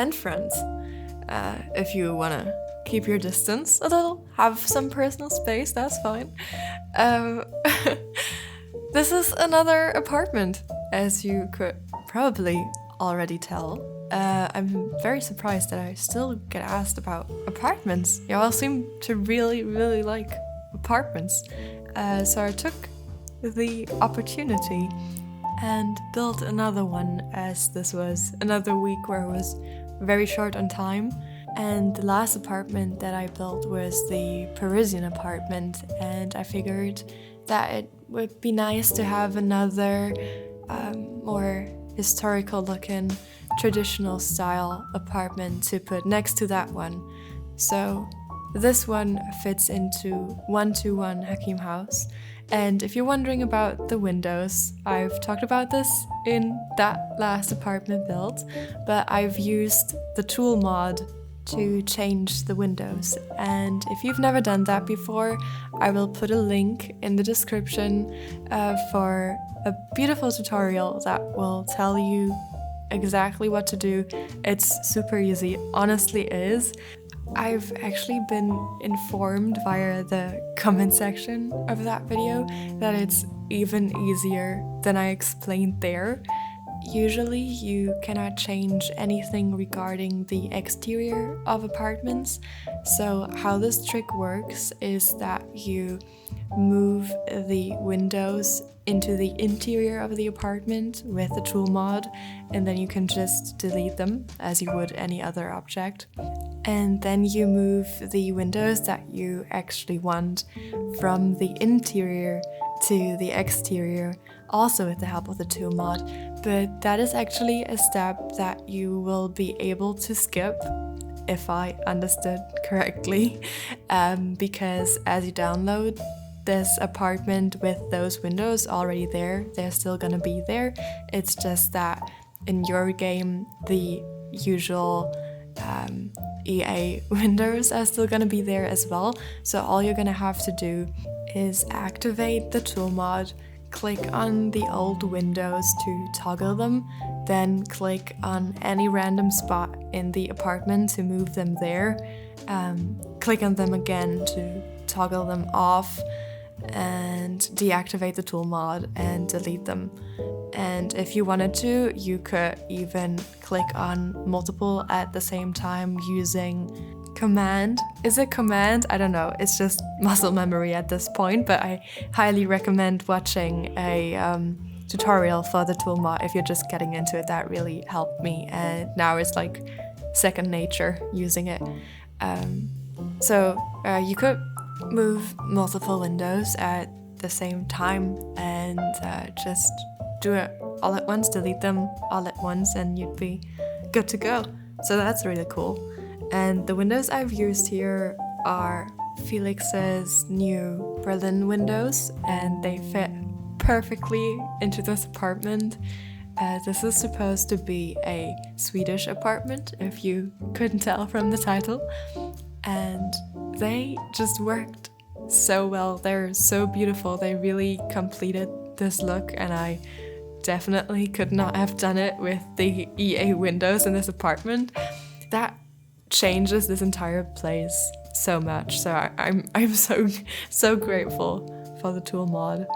and friends. If you want to keep your distance a little, have some personal space, that's fine. This is another apartment, as you could probably already tell. I'm very surprised that I still get asked about apartments. You all seem to really, really like apartments. So I took the opportunity and built another one, as this was another week where it was very short on time. And the last apartment that I built was the Parisian apartment, and I figured that it would be nice to have another more historical looking, traditional style apartment to put next to that one. So this one fits into 121 Hakim House. And if you're wondering about the windows, I've talked about this in that last apartment build, but I've used the tool mod to change the windows. And if you've never done that before, I will put a link in the description for a beautiful tutorial that will tell you exactly what to do. It's super easy, honestly is. I've actually been informed via the comment section of that video that it's even easier than I explained there. Usually you cannot change anything regarding the exterior of apartments. So how this trick works is that you move the windows into the interior of the apartment with the tool mod, and then you can just delete them as you would any other object. And then you move the windows that you actually want from the interior to the exterior, also with the help of the tool mod. But that is actually a step that you will be able to skip, if I understood correctly, because as you download this apartment with those windows already there, they're still gonna be there. It's just that in your game, the usual EA windows are still gonna be there as well. So all you're gonna have to do is activate the tool mod, click on the old windows to toggle them, then click on any random spot in the apartment to move them there, click on them again to toggle them off, and deactivate the tool mod and delete them. And if you wanted to, you could even click on multiple at the same time using command. Is it command? I don't know. It's just muscle memory at this point, but I highly recommend watching a tutorial for the tool mod if you're just getting into it. That really helped me, and now it's like second nature using it. So you could move multiple windows at the same time and just do it all at once, delete them all at once, and you'd be good to go. So that's really cool. And the windows I've used here are Felix's new Berlin windows, and they fit perfectly into this apartment. This is supposed to be a Swedish apartment, if you couldn't tell from the title. And they just worked so well. They're so beautiful. They really completed this look, and I definitely could not have done it with the EA windows in this apartment. That changes this entire place so much. So I'm so grateful for the tool mod.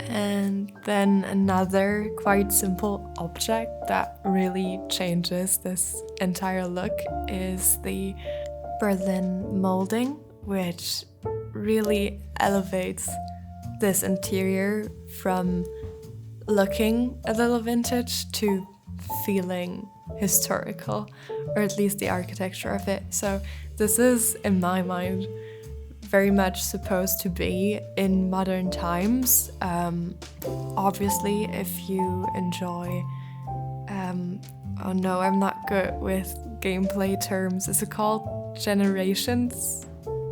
And then another quite simple object that really changes this entire look is the Berlin molding, which really elevates this interior from looking a little vintage to feeling historical, or at least the architecture of it. So this is, in my mind, very much supposed to be in modern times. Obviously, if you enjoy oh no, I'm not good with gameplay terms. Is it called generations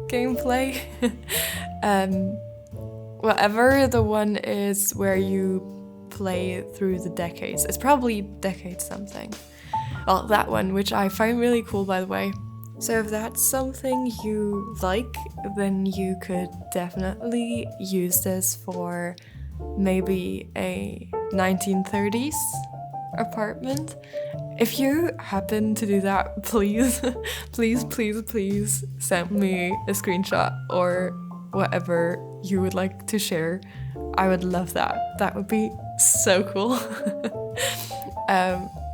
gameplay? Whatever the one is where you play through the decades. It's probably decade something. Well, that one, which I find really cool, by the way. So if that's something you like, then you could definitely use this for maybe a 1930s apartment. If you happen to do that, please, please send me a screenshot or whatever you would like to share. I would love that. That would be so cool.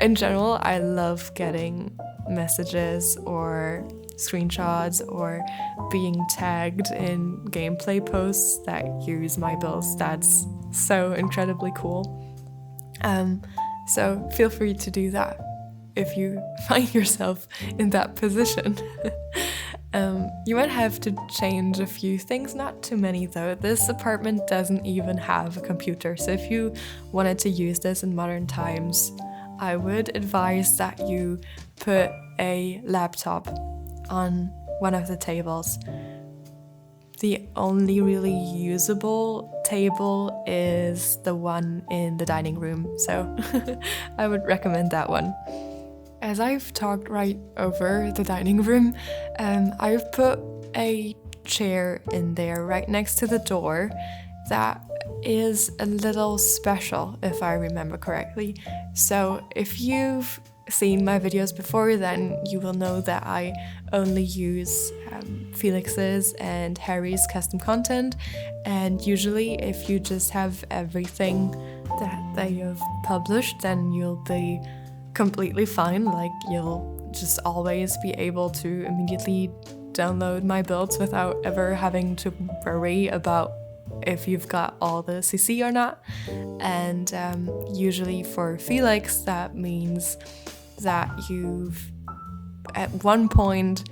In general, I love getting messages or screenshots or being tagged in gameplay posts that use my builds. That's so incredibly cool. So feel free to do that if you find yourself in that position. You might have to change a few things, not too many though. This apartment doesn't even have a computer, so if you wanted to use this in modern times, I would advise that you put a laptop on one of the tables. The only really usable table is the one in the dining room, so I would recommend that one. As I've talked right over the dining room, I've put a chair in there right next to the door that is a little special, if I remember correctly. So if you've seen my videos before, then you will know that I only use Felix's and Harry's custom content, and usually if you just have everything that they have published, then you'll be completely fine. Like, you'll just always be able to immediately download my builds without ever having to worry about if you've got all the CC or not. And usually for Felix, that means that you've at one point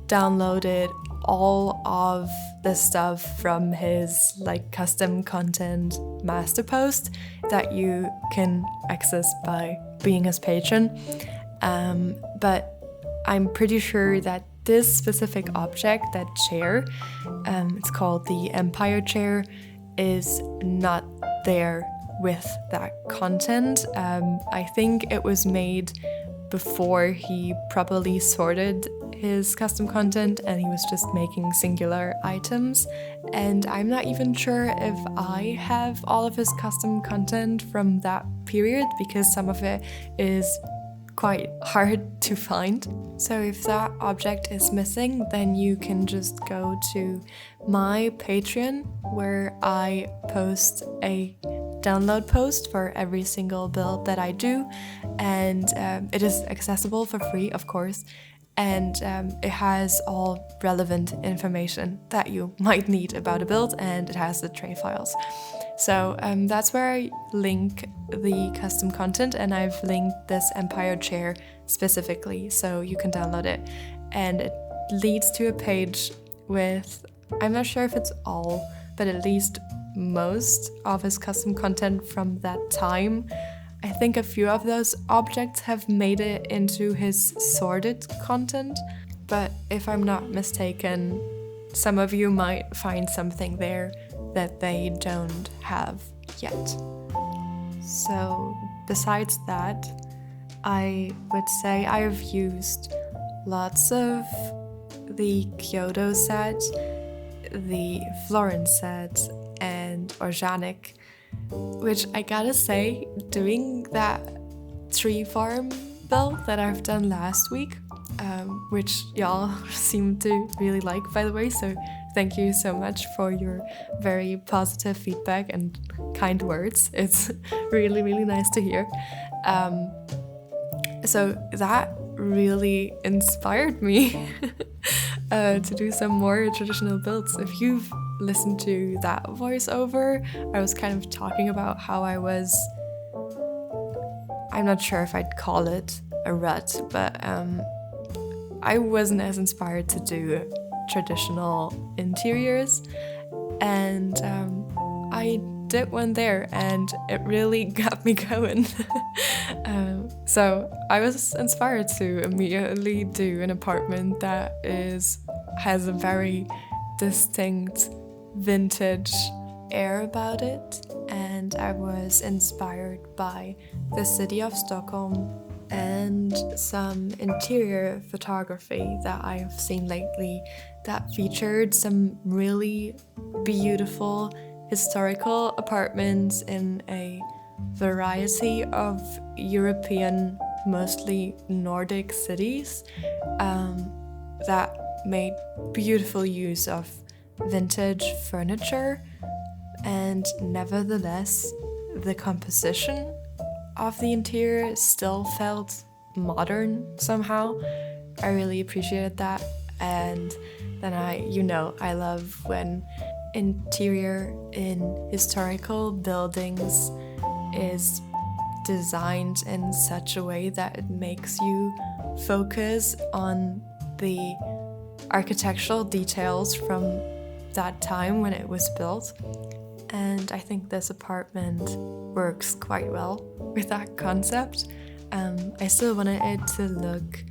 downloaded all of the stuff from his like custom content master post that you can access by being his patron. But I'm pretty sure that this specific object, that chair, it's called the Empire chair, is not there with that content. I think it was made before he properly sorted his custom content and he was just making singular items. And I'm not even sure if I have all of his custom content from that period, because some of it is quite hard to find. So if that object is missing, then you can just go to my Patreon, where I post a download post for every single build that I do, and it is accessible for free, of course, and it has all relevant information that you might need about a build, and it has the tray files. So that's where I link the custom content, and I've linked this Empire chair specifically so you can download it, and it leads to a page with, I'm not sure if it's all, but at least most of his custom content from that time. I think a few of those objects have made it into his sorted content, but if I'm not mistaken, some of you might find something there that they don't have yet. So besides that, I would say I've used lots of the Kyoto set, the Florence set, and organic, which I gotta say, doing that tree farm build that I've done last week, which y'all seem to really like, by the way, so thank you so much for your very positive feedback and kind words. It's really, really nice to hear. So that really inspired me to do some more traditional builds. If you've listened to that voiceover, I was kind of talking about how I was, I'm not sure if I'd call it a rut, but I wasn't as inspired to do traditional interiors, and I did one there and it really got me going. So I was inspired to immediately do an apartment that has a very distinct vintage air about it, and I was inspired by the city of Stockholm and some interior photography that I have seen lately that featured some really beautiful historical apartments in a variety of European mostly Nordic cities that made beautiful use of vintage furniture, and nevertheless, the composition of the interior still felt modern somehow. I really appreciated that. And then I love when interior in historical buildings is designed in such a way that it makes you focus on the architectural details from that time when it was built. And I think this apartment works quite well with that concept. I still wanted it to look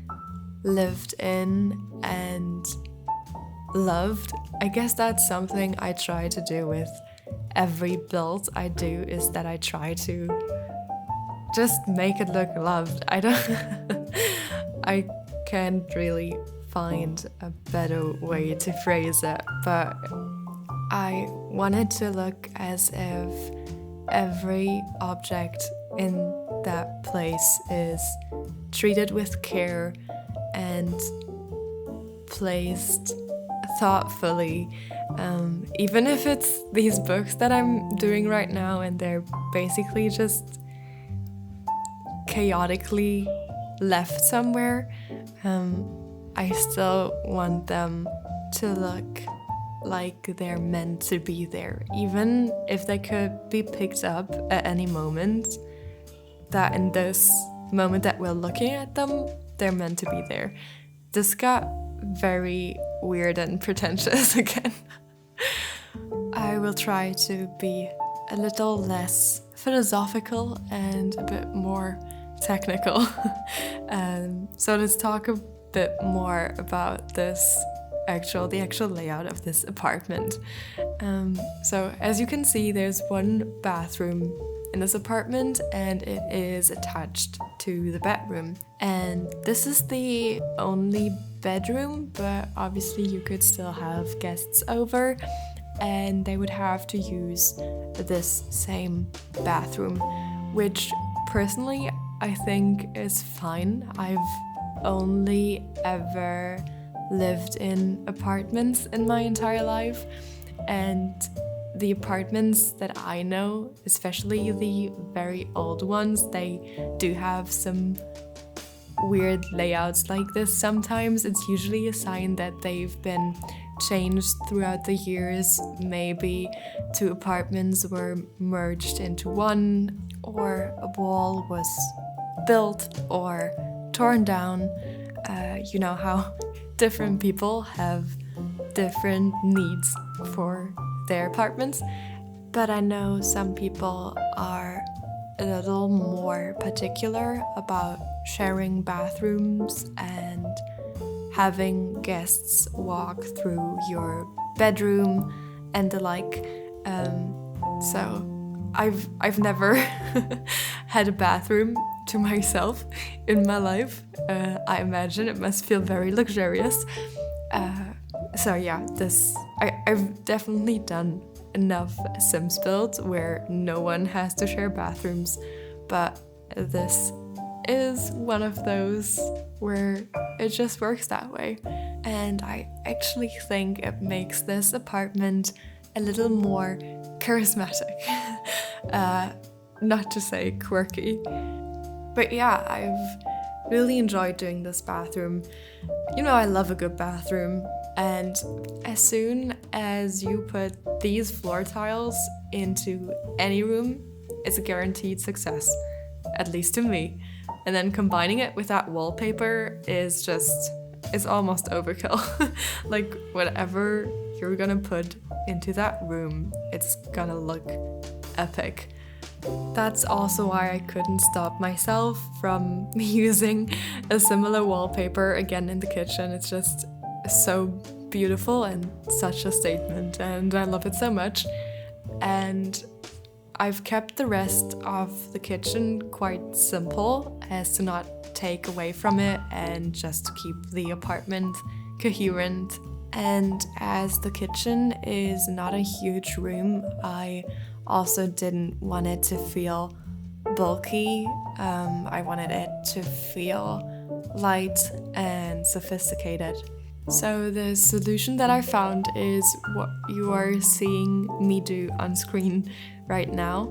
lived in and loved. I guess that's something I try to do with every build I do, is that I try to just make it look loved. I can't really find a better way to phrase it, but I wanted to look as if every object in that place is treated with care and placed thoughtfully, even if it's these books that I'm doing right now and they're basically just chaotically left somewhere. I still want them to look like they're meant to be there, even if they could be picked up at any moment, that in this moment that we're looking at them, they're meant to be there. This got very weird and pretentious again. I will try to be a little less philosophical and a bit more technical. So let's talk a bit more about the actual layout of this apartment. So as you can see, there's one bathroom in this apartment and it is attached to the bedroom. And this is the only bedroom, but obviously you could still have guests over and they would have to use this same bathroom, which personally I think is fine. I've only ever lived in apartments in my entire life, and the apartments that I know, especially the very old ones, they do have some weird layouts like this. Sometimes it's usually a sign that they've been changed throughout the years. Maybe two apartments were merged into one, or a wall was built or torn down. You know how different people have different needs for their apartments, but I know some people are a little more particular about sharing bathrooms and having guests walk through your bedroom and the like. So I've never had a bathroom to myself in my life. I imagine it must feel very luxurious. So yeah, I've definitely done enough Sims builds where no one has to share bathrooms, but this is one of those where it just works that way. And I actually think it makes this apartment a little more charismatic. Not to say quirky. But yeah, I've really enjoyed doing this bathroom. You know, I love a good bathroom. And as soon as you put these floor tiles into any room, it's a guaranteed success, at least to me. And then combining it with that wallpaper is almost overkill. Like, whatever you're gonna put into that room, it's gonna look epic. That's also why I couldn't stop myself from using a similar wallpaper again in the kitchen. It's just so beautiful and such a statement, and I love it so much. And I've kept the rest of the kitchen quite simple as to not take away from it and just to keep the apartment coherent. And as the kitchen is not a huge room, I also didn't want it to feel bulky. I wanted it to feel light and sophisticated. So the solution that I found is what you are seeing me do on screen right now,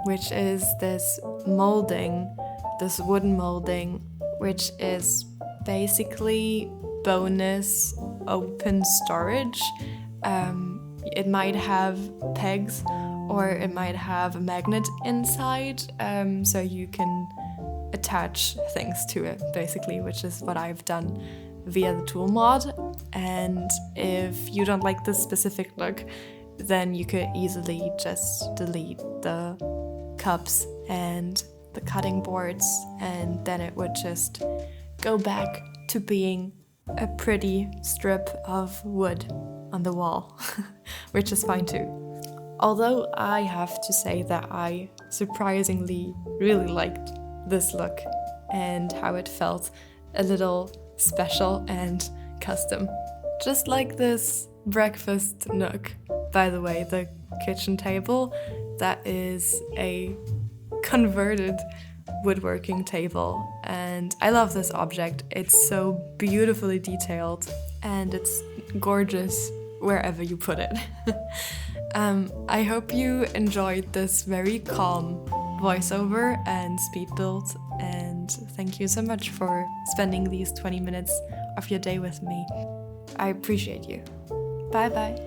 which is this molding, this wooden molding, which is basically bonus open storage. It might have pegs or it might have a magnet inside, so you can attach things to it, basically, which is what I've done via the tool mod. And if you don't like this specific look, then you could easily just delete the cups and the cutting boards, and then it would just go back to being a pretty strip of wood on the wall, which is fine too. Although I have to say that I surprisingly really liked this look and how it felt a little special and custom. Just like this breakfast nook. By the way, the kitchen table, that is a converted woodworking table, and I love this object. It's so beautifully detailed and it's gorgeous wherever you put it. I hope you enjoyed this very calm voiceover and speed build, and thank you so much for spending these 20 minutes of your day with me. I appreciate you. Bye bye.